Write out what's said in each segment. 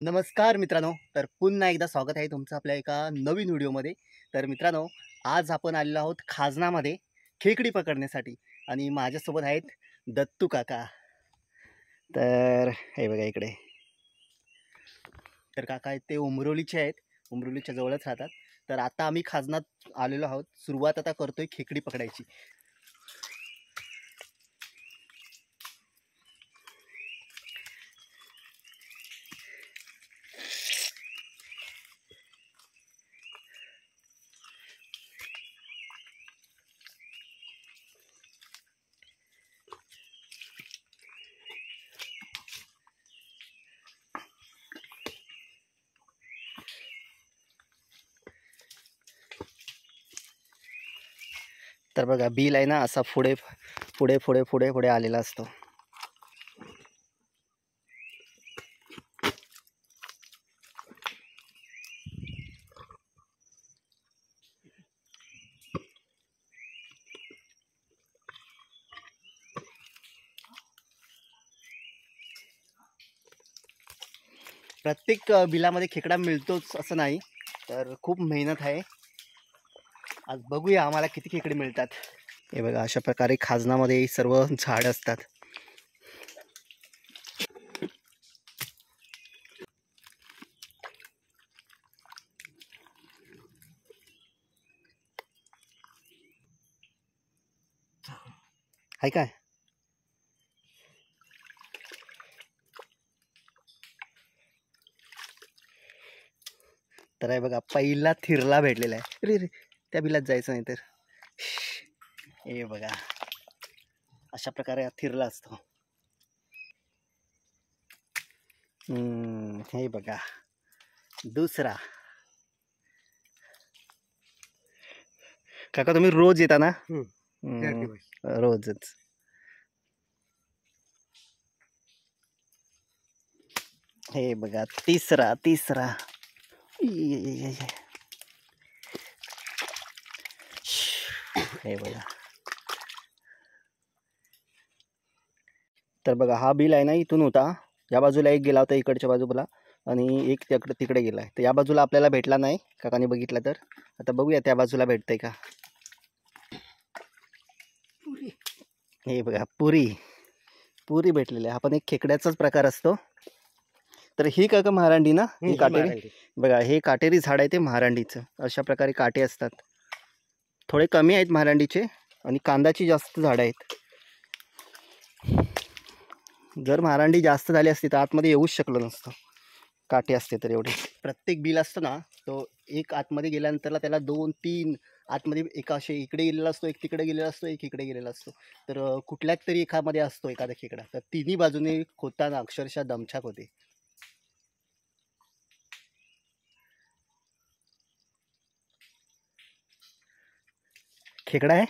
नमस्कार मित्रांनो, तर पुन्हा एकदा स्वागत आहे तुमचं आपल्या एका नवीन व्हिडिओमध्ये. तर मित्रांनो, आज आपण आलेलो आहोत खाजनामध्ये खेकडी पकडण्यासाठी आणि माझ्यासोबत आहेत दत्तू काका. तर हे बघा इकडे. तर काका आहेत ते उमरोलीचे आहेत, उमरोलीच्या जवळच राहतात. तर आता आम्ही खाजनात आलेलो आहोत. सुरुवात आता करतोय खेकडी पकडायची. तर बघा बिल आहे ना, असा पुढे पुढे पुढे पुढे पुढे आलेला असतो. प्रत्येक बिलामध्ये खेकडा मिळतोच असं नाही, तर खूप मेहनत आहे. आज बघूया आम्हाला किती खेकडे मिळतात. हे बघा, अशा प्रकारे खाजनामध्ये सर्व झाड असतात. आहे काय? तर आहे बघा, पहिला थिरला भेटलेला आहे. रे रे, त्या बिलात जायचं नाही तर. हे बघा, अशा प्रकारे हा थिरला असतो. हे बघा दुसरा. काका तुम्ही रोज येता ना? रोजच. हे बघा तिसरा तिसरा. हे बघा. तर बघा, हा बिल आहे ना, इथून होता, या बाजूला एक गेला होता इकडच्या बाजूला आणि एक तिकडे गेला आहे. तर या बाजूला आपल्याला भेटला नाही, काकाने बघितला. तर आता बघूया त्या बाजूला भेटतंय का. हे बघा, पुरी पुरी भेटलेली आहे. हा पण एक खेकड्याचाच प्रकार असतो. तर ही काका महारांडी ना, ही काटेरी. बघा, हे काटेरी झाड आहे ते महारांडीचं. अशा प्रकारे काटे असतात. थोडे कमी आहेत महारांडीचे आणि कांदाची जास्त झाडं आहेत. जर महारांडी जास्त झाली असती तर आतमध्ये येऊच शकलो नसतं. काटे असते तर एवढे. प्रत्येक बिल असतं ना, तो एक आतमध्ये गेल्यानंतरला त्याला 2-3 आतमध्ये, एका असे इकडे गेलेला असतो, एक तिकडे गेलेला असतो, एक इकडे गेलेला असतो. तर कुठल्याच तरी एकामध्ये असतो एखादा खेकडा. तर तिन्ही बाजूने खोदताना अक्षरशः दमछाक होते. खेकडा आहे.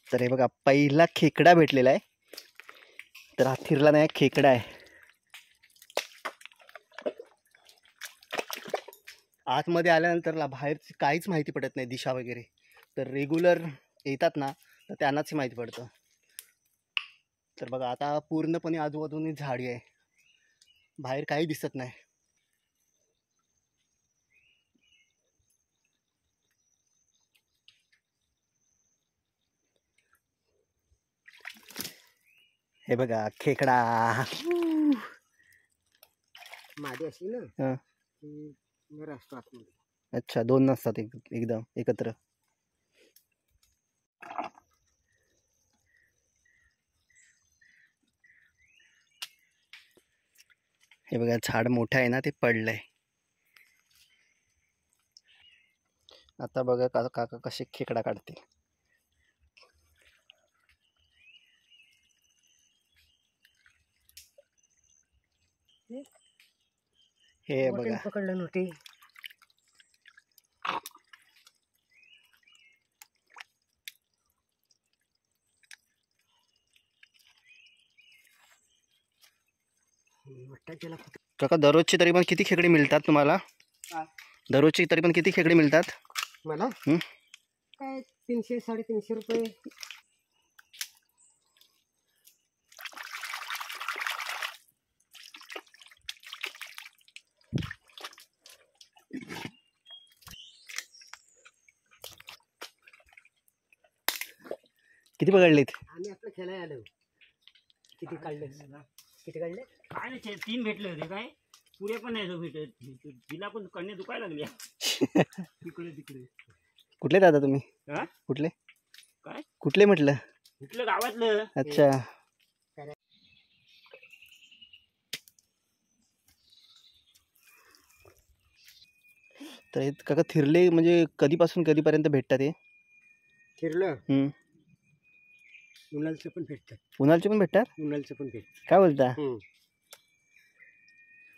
तर हे बघा, पहिला खेकडा भेटलेला आहे. तर हा थिरला नाही, खेकडा आहे. आतमध्ये आल्यानंतरला बाहेर काहीच माहिती पडत नाही, दिशा वगैरे. तर रेग्युलर येतात ना, तर त्यांनाच माहिती पडतं. तर बघा, आता पूर्णपणे आजूबाजूने झाडी आहे, बाहेर काही दिसत नाही. हे बघा खेकडा. मादी अशी ना, हं. बरं असतो आतमध्ये. अच्छा, दोन नसतात एकदम एकत्र. हे बघा, झाड मोठं आहे ना, ते पडलंय. आता बघा काका कसे खेकडा काढते. हे बघा, पकडलं नव्हते. काका दररोजची तरी पण किती खेकडे मिळतात तुम्हाला? दररोजची तरी पण किती खेकडे मिळतात मला? काय 300-350 रुपये. किती पकडलीत? आम्ही आपलं खेळायला आलो. किती काढले? किती काढले? काय नाही 3 भेटले होते काय पुरे पण नाही भेटत. तिला पण कण्या दुखायला लागल्या तिकडे तिकडे. कुठले दादा तुम्ही? हा? कुठले काय कुठले म्हटलं? कुठलं गावातलं? अच्छा. तर हे काका थिरले म्हणजे कधीपासून कधीपर्यंत भेटतात हे? फिरलं हम्म. उन्हाळचं पण भेटतात. उन्हाळचे पण भेटतात? उन्हाळचं पण भेटतात. काय बोलता?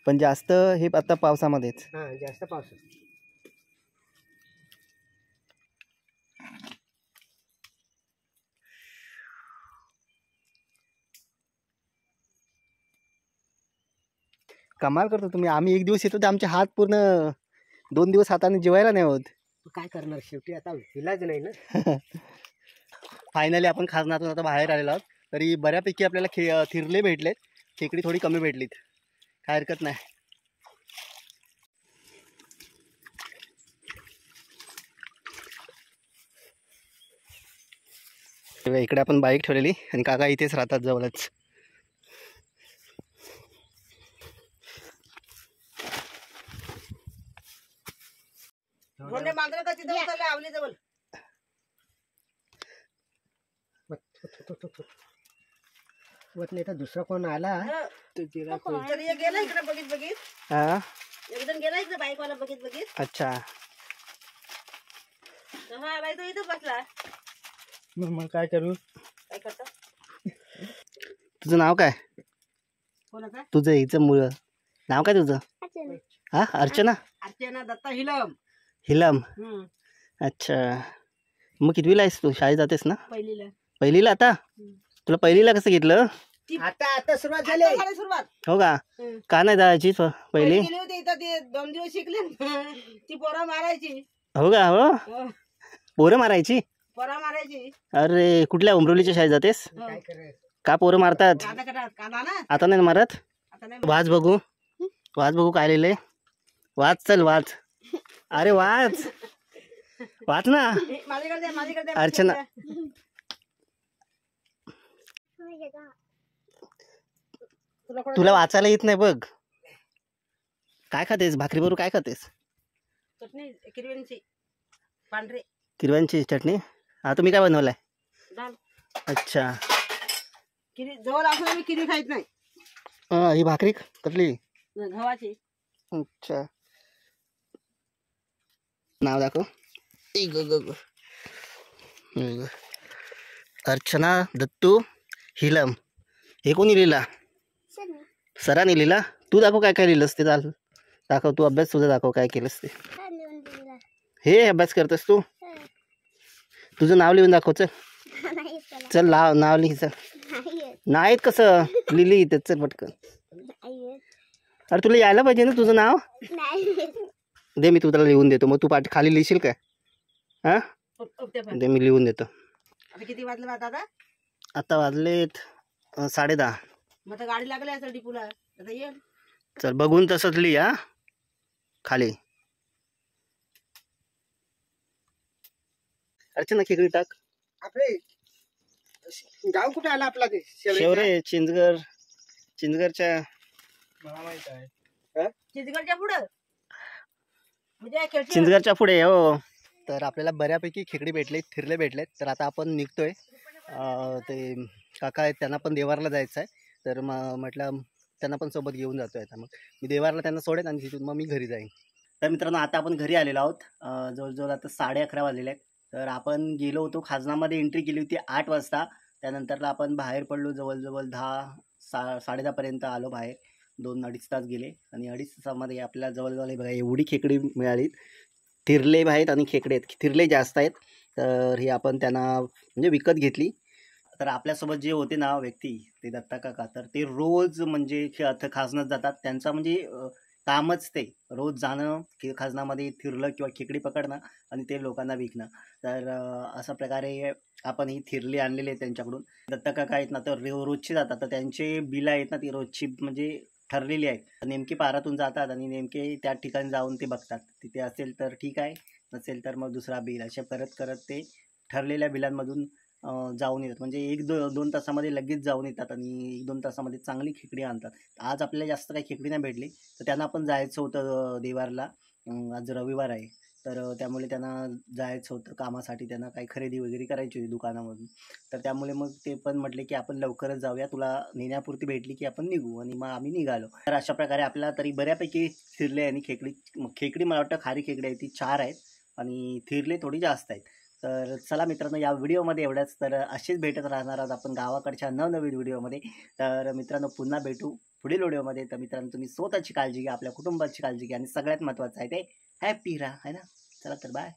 पण जास्त हे आता पावसामध्येच. हा जास्त पाऊस असतो. कमाल करतो तुम्ही. आम्ही एक दिवस येतो तर आमचे हात पूर्ण 2 दिवस हाताने जेवायला नाही होत. काय करणार शेवटी आता इलाज नाही ना. फायनली आपण खाजनातून आता बाहेर आलेलो आहोत. तरी बऱ्यापैकी आपल्याला थिरले भेटलेत. खेकडी थोडी कमी भेटलीत. काय हरकत नाही. इकडे आपण बाईक ठेवलेली आणि काका इथेच राहतात जवळच. वत नाही तर दुसरा कोण आला तर तिला तर हे गेला इकडे बघित हा. एकदम गेला इकडे बाईक वाला बघित अच्छा. तर हा बाई तो इथं बसला. मग काय करू? काय करतो तुझं नाव काय? कोणाचा? तुझं हिचं मुलं नाव काय तुझं? हा अर्चना. अर्चना दत्ता हिलम. हिलम. अच्छा. मग कितवीला आहेस तू? शाळेत जातेस ना? पहिलीला. पहिलीला आता? तुला पहिलीला कसं घेतलं? आता सुरुवात झाली. झाली सुरुवात. हो का? का नाही जायची पहिली? गेली होती इथं ते 2 दिवस शिकले. ती पोरा मारायची. हो का? हो. पोरं मारायची? पोरा मारायची. अरे कुठल्या उमरोलीच्या शाळेत जातेस? काय करायचं? का पोरं मारतात? कांदा ना आता नाही मारत? आता नाही. वाच बघू. वाच बघू काय लिहिलंय. वाच चल वाच. अरे वाच. वाच ना. माझ्याकडे अर्चना. तुला वाचायला येत नाही बघ. काय खातेस? भाकरी बरोबर काय खातेस? चटणी किरव्यांची पांढरे किरव्यांची चटणी. हा तुम्ही काय बनवलाय? दाल. अच्छा. किरी जवळ असून आम्ही किरी खायत नाही. ही भाकरी कसली? गव्हाची. अच्छा. नाव दाखव. अर्चना दत्तू हिलम. हे कोणी लिहिला? सरांनी लिहिला. तू दाखव काय काय लिहिलंस ते. दाखव तू अभ्यास तुझा दाखव काय केलंस ते. हे अभ्यास करतस तू? तुझं नाव लिहून दाखव चल. चल नाव लिही चल. नाहीत कसं लिहिली इथे चल पटकन. अरे तुला यायला पाहिजे ना तुझं नाव. दे मी तुला लिहून देतो. मग तू खाली लिहिशील काय? हा दे मी लिहून देतो. आता किती वाजले आता? आता वाजलेत 10:30. मग तर गाडी लागली असेल डिपूला. आता ये. चल बघून तसंच लिही. हा खाली. अर्चना खेकडी टाक. आपले गाव कुठे आला आपला ते शेवरे चिंचगडच्या. मला माहित आहे. चिंचगडच्या पुढं म्हणजे खेळची. चिंचगडच्या पुढे हो. तर आपल्याला बऱ्यापैकी खेकडी भेटले थिरले भेटलेत. तर आता आपण निघतोय. ते काका आहेत त्यांना पण देवारला जायचं आहे. तर म्हटलं त्यांना पण सोबत घेऊन जातोय. आता मग मी देवारला त्यांना सोडेन आणि तिथून मग मी घरी जाईन. तर मित्रांनो आता आपण घरी आलेलो आहोत. जवळजवळ आता 11:30 वाजलेले आहेत. तर आपण गेलो होतो खाजनामध्ये. एंट्री केली होती 8 वाजता. त्यानंतरला आपण बाहेर पडलो. जवळजवळ 10-10:30पर्यंत आलो बाहेर. 2-2.5 तास गेले आणि 2.5 तासामध्ये आपल्याला जवळजवळ बघा एवढी खेकडी मिळाली. थिरले आहेत आणि खेकडे आहेत. थिरले जास्त आहेत. तर ही आपण त्यांना म्हणजे विकत घेतली. तर आपल्यासोबत जे होते ना व्यक्ती ते दत्ता काका. तर ते रोज म्हणजे खाजनात जातात. त्यांचा म्हणजे कामच ते रोज जाणं खाजनामध्ये थिरलं किंवा खेकडी पकडणं आणि ते लोकांना विकणं. तर अशा प्रकारे आपण ही थिरली आणलेली आहे त्यांच्याकडून. दत्ता काका आहेत ना तर रोजची जातात. तर त्यांचे बिलं आहेत ना ती रोजची म्हणजे ठरलेली आहेत. नेमके पारातून जातात आणि नेमके त्या ठिकाणी जाऊन ते बघतात. तिथे असेल तर ठीक आहे, नसेल तर मग दुसरा बिल. अशा करत करत ते ठरलेल्या बिलांमधून जाऊन येतात. म्हणजे 1-2 तासामध्ये लगेच जाऊन येतात आणि 1-2 तासामध्ये चांगली खेकडी आणतात. आज आपल्याला जास्त काही खेकडी नाही भेटली, तर त्यांना आपण जायचं होतं देवारला. आज रविवार आहे, तर त्यामुळे त्यांना जायचं होतं कामासाठी. त्यांना काही खरेदी वगैरे करायची होती दुकानामधून. तर त्यामुळे मग ते पण म्हटले की आपण लवकरच जाऊया, तुला नेण्यापुरती भेटली की आपण निघू. आणि मग आम्ही निघालो. तर अशा प्रकारे आपल्याला तरी बऱ्यापैकी फिरले. आणि खेकडी मला वाटतं खारी खेकडी आहे ती 4 आहेत आणि थिरले थोडी जास्त आहेत. तर चला मित्रांनो, या व्हिडिओमध्ये एवढंच. तर असेच भेटत राहणार आहोत आपण गावाकडच्या नवनवीन व्हिडिओमध्ये. तर मित्रांनो, पुन्हा भेटू पुढील व्हिडिओमध्ये. तर मित्रांनो, तुम्ही स्वतःची काळजी घ्या, आपल्या कुटुंबाची काळजी घ्या आणि सगळ्यात महत्त्वाचं आहे ते हॅपी राहा, है ना. चला तर बाय.